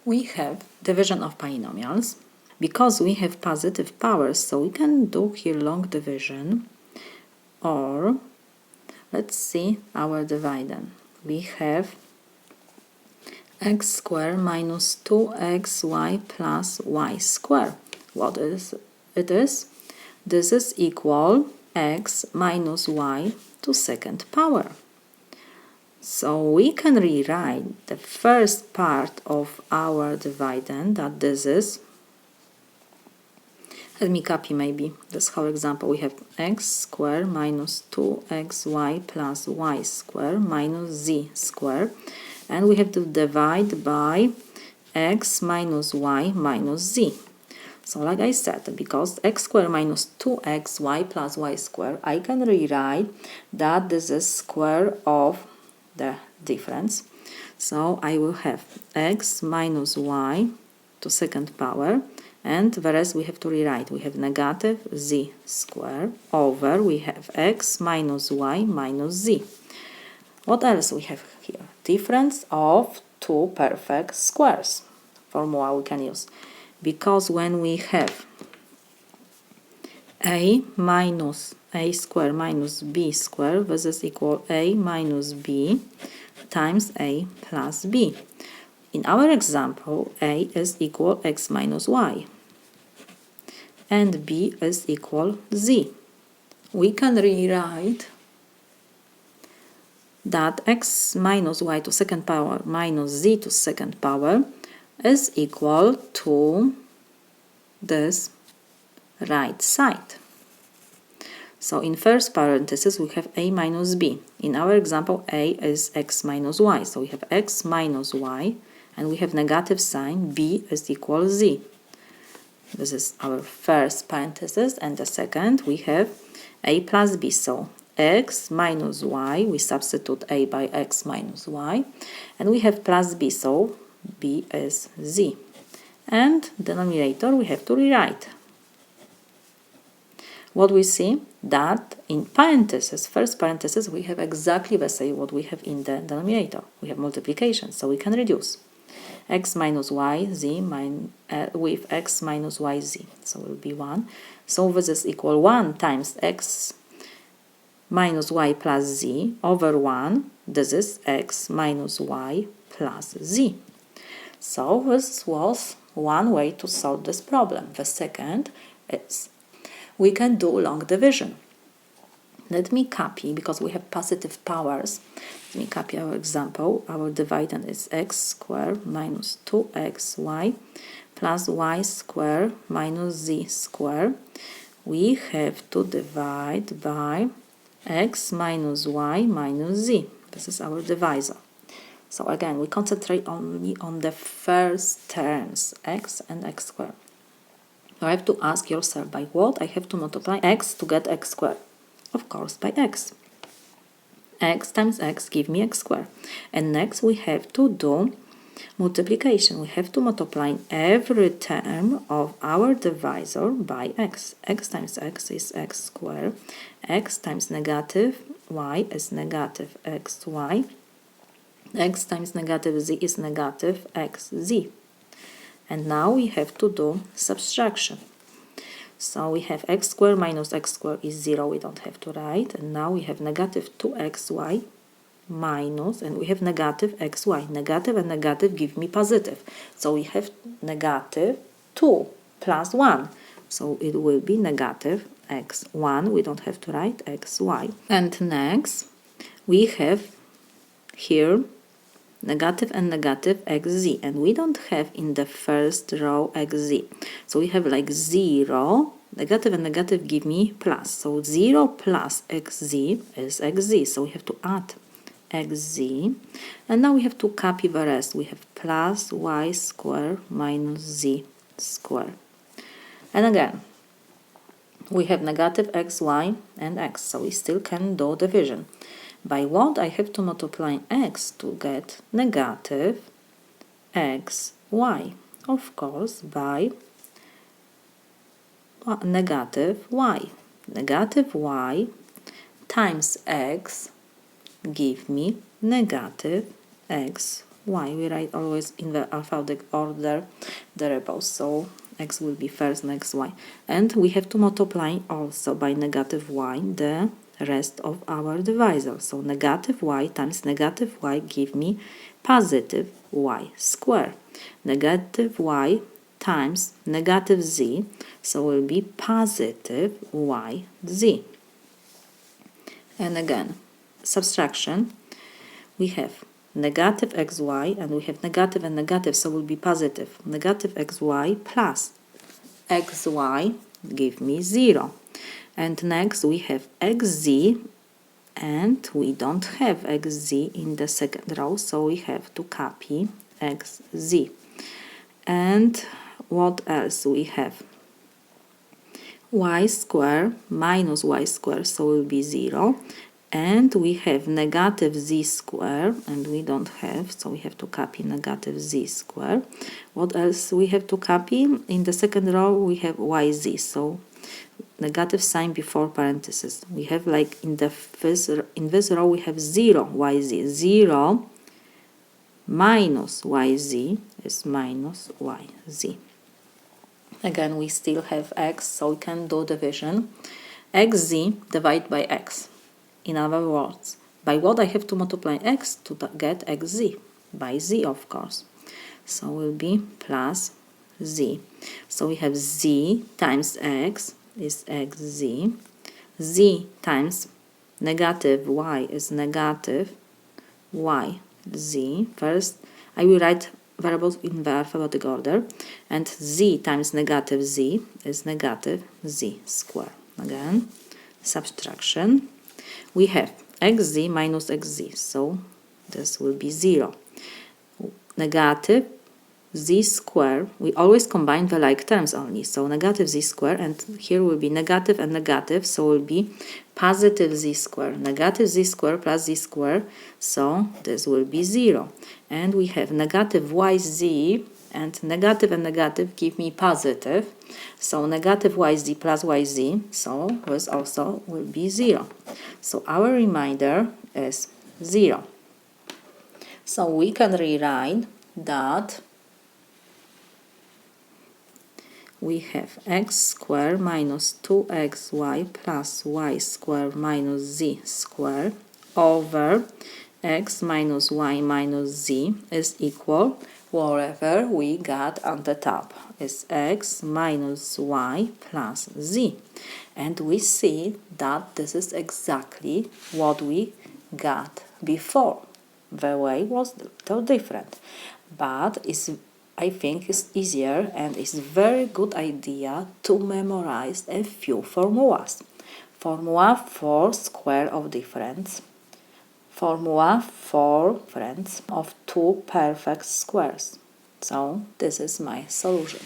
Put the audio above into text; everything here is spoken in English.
We have division of polynomials. Because we have positive powers, so we can do here long division, or let's see our dividend. We have x squared minus 2xy plus y squared. What is it is? This is equal x minus y to second power. So we can rewrite the first part of our dividend, that this is, let me copy maybe this whole example. We have x squared minus 2xy plus y squared minus z squared, and we have to divide by x minus y minus z. So like I said, because x squared minus 2xy plus y squared, I can rewrite that this is square of the difference. So I will have x minus y to second power, and whereas we have to rewrite, we have negative z squared over, we have x minus y minus z. What else we have here? Difference of two perfect squares. Formula we can use. Because when we have a minus a squared minus b squared, this is equal a minus b times a plus b. In our example, a is equal x minus y, and b is equal z. We can rewrite that x minus y to second power minus z to second power is equal to this right side. So in first parenthesis we have a minus b. In our example, a is x minus y. So we have x minus y, and we have negative sign, b is equal z. This is our first parenthesis, and the second we have a plus b. So x minus y, we substitute a by x minus y, and we have plus b, so b is z. And denominator we have to rewrite. What we see? That in parentheses, first parenthesis, we have exactly the same what we have in the denominator. We have multiplication, so we can reduce x minus y z with x minus y z. So it will be 1. So this is equal 1 times x minus y plus z over 1. This is x minus y plus z. So this was one way to solve this problem. The second is we can do long division. Let me copy, because we have positive powers. Let me copy our example. Our dividend is x squared minus 2xy plus y squared minus z squared. We have to divide by x minus y minus z. This is our divisor. So again, we concentrate only on the first terms, x and x squared. You have to ask yourself, by what I have to multiply x to get x squared? Of course, by x. X times x give me x squared. And next we have to do multiplication. We have to multiply every term of our divisor by x. X times x is x squared. X times negative y is negative xy. X times negative z is negative xz. And now we have to do subtraction. So we have x squared minus x squared is 0, we don't have to write. And now we have negative 2xy minus, and we have negative xy. Negative and negative give me positive. So we have negative 2 plus 1. So it will be negative x1, we don't have to write xy. And next we have here negative and negative xz, and we don't have in the first row xz. So we have like 0, negative and negative give me plus. So 0 plus xz is xz, so we have to add xz. And now we have to copy the rest. We have plus y squared minus z squared. And again, we have negative xy and x, so we still can do division. By what I have to multiply x to get negative xy? Of course, by negative y. Negative y times x give me negative xy. y. We write always in the alphabetic order the variables, so x will be first, next y. And we have to multiply also by negative y the rest of our divisor. So negative y times negative y give me positive y square. Negative y times negative z, so will be positive y z. And again, subtraction, we have negative xy and we have negative and negative, so will be positive. Negative xy plus xy give me 0. And next we have xz, and we don't have xz in the second row, so we have to copy xz. And what else we have? Y square minus y square, so will be 0. And we have negative z square, and we don't have, so we have to copy negative z square. What else we have to copy? In the second row we have yz, so negative sign before parentheses. We have like in this row we have 0 yz. 0 minus yz is minus yz. Again, we still have x, so we can do division. Xz divided by x. In other words, by what I have to multiply x to get xz? By z, of course. So will be plus z. So we have z times x is xz. Z times negative y is negative yz. First, I will write variables in the alphabetic order, and z times negative z is negative z square. Again, subtraction. We have xz minus xz, so this will be 0. Negative z square, we always combine the like terms only, so negative z square, and here will be negative and negative, so will be positive z square. Negative z square plus z square, so this will be 0. And we have negative yz, and negative give me positive, so negative yz plus yz, so this also will be 0. So our remainder is 0. So we can rewrite that we have x squared minus 2xy plus y squared minus z squared over x minus y minus z is equal whatever we got on the top is x minus y plus z. And we see that this is exactly what we got before. The way was a little different, but I think it's easier and it's a very good idea to memorize a few formulas. Formula for square of difference. Formula for difference of two perfect squares. So this is my solution.